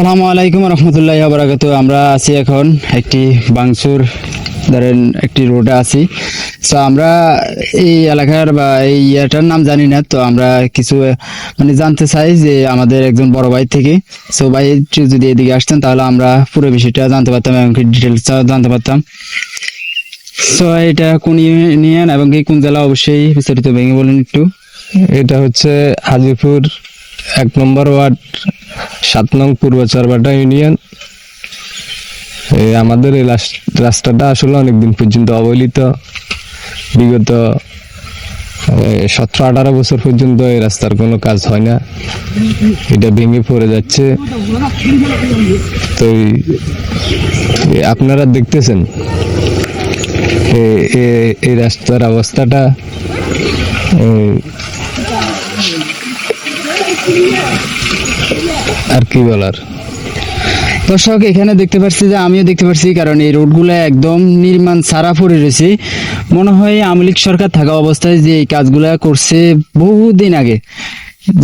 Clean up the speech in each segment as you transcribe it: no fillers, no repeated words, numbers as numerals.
আসসালামু আলাইকুম রহমতুল্লাহি ওয়া বারাকাতুহু। আমরা আছি এখন একটি বাংসুর ধরেন একটি রোডে আছি। তো আমরা এই এলাকার বা এই ইয়াটার নাম জানি না, তো আমরা কিছু মানে জানতে চাই যে আমাদের একজন বড় ভাই থেকে। সো ভাই একটু যদি এদিকে আসতেন তাহলে আমরা পুরো বিষয়টা জানতে পারতাম এবং ডিটেলস জানতে পারতাম। সো এটা কোন ইউনিয়ন এবং কি কোন জেলা, অবশ্যই বিস্তারিত ভেঙে বলেন একটু। এটা হচ্ছে হাজিপুর 1 নম্বর ওয়ার্ড 7 নং পূর্ব চরবাটা ইউনিয়ন। আমাদের এই রাস্তাটা আসলে অনেকদিন পর্যন্ত অবহেলিত। বিগত 17-18 বছর পর্যন্ত এই রাস্তার কোনো কাজ হয় না, এটা ভেঙে পড়ে যাচ্ছে। তো আপনারা দেখতেছেন এই রাস্তার অবস্থাটা। আর কি বলার। দর্শক, এখানে দেখতে পাচ্ছি যে আমিও দেখতে পাচ্ছি, কারণ এই রোডগুলো একদম নির্মাণ ছাড়া পড়ে রয়েছে। মনে হয় আওয়ামী লীগ সরকার থাকা অবস্থায় যে এই কাজগুলা করছে বহুদিন আগে,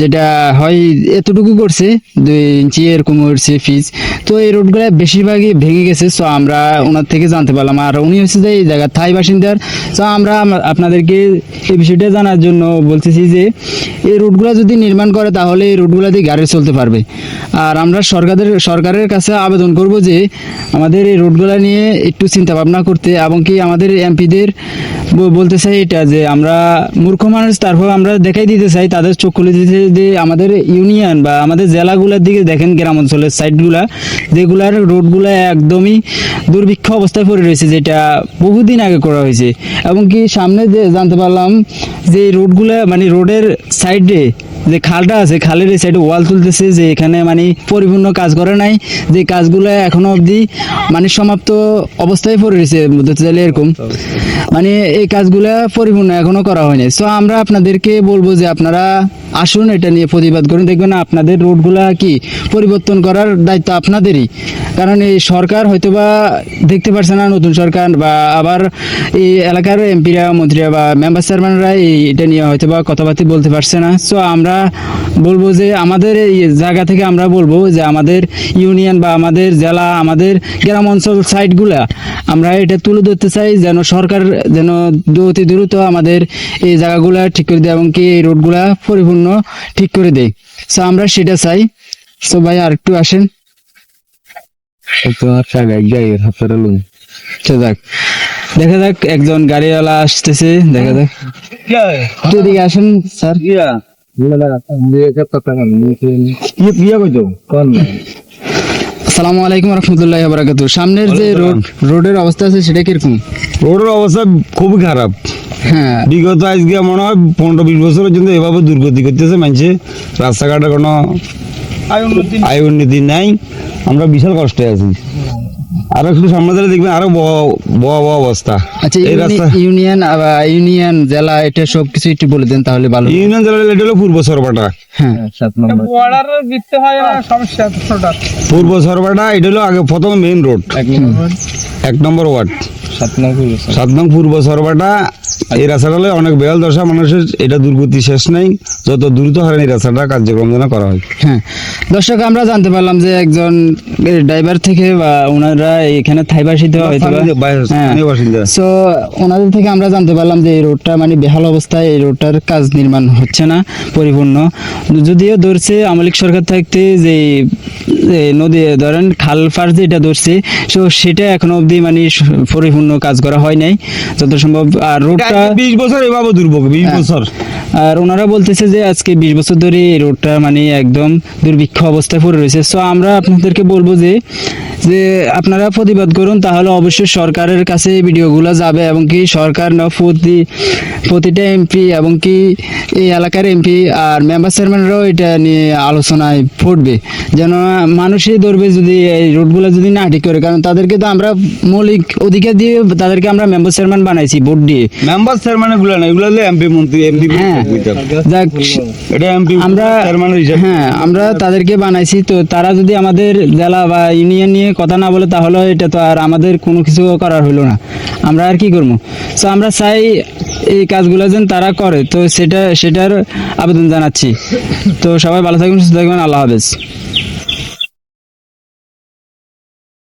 যেটা হয় এতটুকু করছে 2 ইঞ্চি এরকম হচ্ছে ফিজ। তো এই রোডগুলা বেশিরভাগই ভেঙে গেছে। সো আমরা ওনার থেকে জানতে পারলাম, আর উনি হচ্ছে যে এই জায়গার থাই বাসিন্দার। সো আমরা আপনাদেরকে এই বিষয়টা জানার জন্য বলতেছি যে এই রোডগুলা যদি নির্মাণ করে তাহলে এই রোডগুলা দিয়ে গাড়ি চলতে পারবে। আর আমরা সরকারের কাছে আবেদন করব যে আমাদের এই রোডগুলা নিয়ে একটু চিন্তা ভাবনা করতে, এবং কি আমাদের এমপিদের বলতে চাই এটা যে আমরা মূর্খ মানুষ, তারপর আমরা দেখাই দিতে চাই, তাদের চোখ খুলে দিতে যে আমাদের ইউনিয়ন বা আমাদের জেলাগুলোর দিকে দেখেন, গ্রাম অঞ্চলের সাইডগুলা যেগুলার রোডগুলা একদমই দুর্ভিক্ষ অবস্থায় পড়ে রয়েছে, যেটা বহুদিন আগে করা হয়েছে। এবং কি সামনে যে জানতে পারলাম যে এই রোডগুলা মানে রোডের সাইডে যে খালটা আছে, খালের এই সাইডে ওয়াল তুলতেছে, যে এখানে মানে পরিপূর্ণ কাজ করে নাই, যে কাজগুলো এখনো অবধি মানে সমাপ্ত অবস্থায় পড়ে রয়েছে বলতে চাইলে এরকম। মানে এই কাজগুলা পরিপূর্ণ এখনো করা হয়নি। সো আমরা আপনাদেরকে বলবো যে আপনারা আসুন, এটা নিয়ে প্রতিবাদ করুন। দেখবেন আপনাদের রোডগুলা কি পরিবর্তন করার দায়িত্ব আপনাদেরই, কারণ এই সরকার হয়তোবা দেখতে পারছে না, নতুন সরকার বা আবার এই এলাকার এমপিরা, মন্ত্রীরা বা মেম্বার চেয়ারম্যানরা এটা নিয়ে হয়তোবা কথাবার্তা বলতে পারছে না। সো আমরা বলবো যে আমাদের এই জায়গা থেকে আমরা বলবো যে আমাদের ইউনিয়ন বা আমাদের জেলা, আমাদের গ্রাম অঞ্চল সাইডগুলা আমরা এটা তুলে ধরতে চাই, যেন সরকার যেন অতি দ্রুত আমাদের এই জায়গাগুলা ঠিক করে দেয় এবং কি এই রোডগুলা পরিপূর্ণ ঠিক করে দেয়। সো আমরা সেটা চাই। সো ভাই আর একটু আসেন। দেখা যাক একজন গাড়িওয়ালা আসতেছে, দেখা যাক। একটু এদিকে আসেন স্যার। আসসালামু আলাইকুম রহমতুল্লাহি ওয়া বারাকাতুহু। সামনের যে রোডের অবস্থা আছে সেটা কিরকম? রোডের অবস্থা খুবই খারাপ। হ্যাঁ, বিগত আজকে মনে হয় 15-20 বছর পর্যন্ত এভাবে দুর্গতি করতেছে মানুষে। রাস্তাঘাটে কোনো আয় উন্নতি নাই, আমরা বিশাল কষ্টে আছি। আরো একটু সামনে দিলে দেখবেন আরো বড় অবস্থা। আচ্ছা, ইউনিয়ন জেলা এটা সবকিছু একটু বলে দেন তাহলে ভালো। ইউনিয়ন জেলা এটা হলো পূর্ব সরবাটা। হ্যাঁ, 7 নম্বর পূর্ব সরবাটা এটা হলো আগে প্রথম মেইন রোড, 1 নম্বর ওয়ার্ড 7 নং পূর্ব সরবাটা। এই রাস্তাটা হলে অনেক বেহাল দশা মানুষের, এটা দুর্গতি শেষ নাই। যত দ্রুত হারেন এই রাস্তাটা কার্যক্রম যেন করা হয়। হ্যাঁ দর্শক, আমরা জানতে পারলাম যে একজন ড্রাইভার থেকে বা ওনারা এখানে থাই বাসিন্দা হয়তো, সো ওনাদের থেকে আমরা জানতে পারলাম যে এই রোডটা মানে বেহাল অবস্থায়, এই রোডটার কাজ নির্মাণ হচ্ছে না পরিপূর্ণ। যদিও ধরছে আওয়ামী লীগ সরকার থাকতে যে নদী ধরেন খাল ফার যেটা ধরছে, সো সেটা এখনো অবধি মানে পরিপূর্ণ কাজ করা হয় নাই যত সম্ভব। আর রোডটা 20 বছর এভাবে দুর্ভোগ, 20 বছর। আর ওনারা বলতেছে যে আজকে 20 বছর ধরে এই রোডটা মানে একদম দুর্ভিক্ষ অবস্থায় পড়ে রয়েছে। সো আমরা আপনাদেরকে বলবো যে আপনারা প্রতিবাদ করুন, তাহলে অবশ্যই সরকারের কাছে এই ভিডিওগুলো যাবে এবং কি সরকার প্রতিটা এমপি এবং কি এই এলাকার এমপি আর মেম্বার চেয়ারম্যানরাও এটা নিয়ে আলোচনায় পড়বে, যেন মানুষই ধরবে যদি এই রোডগুলো যদি না ঠিক করে। কারণ তাদেরকে তো আমরা মৌলিক অধিকার দিয়ে তাদেরকে আমরা মেম্বার চেয়ারম্যান বানাইছি ভোট দিয়ে। মেম্বার চেয়ারম্যান এগুলো না, এগুলো হলো এমপি মন্ত্রী, এমপি। হ্যাঁ, যাক, এটা এমপি আমরা তাদেরকে বানাইছি। তো তারা যদি আমাদের জেলা বা ইউনিয়ন নিয়ে কথা না বলে তাহলে এটা তো আর আমাদের কোনো কিছু করার হইলো না, আমরা আর কি করবো। তো আমরা চাই এই কাজগুলো যেন তারা করে, তো সেটার আবেদন জানাচ্ছি। তো সবাই ভালো থাকবেন, সুস্থ থাকবেন, আল্লাহ হাফেজ।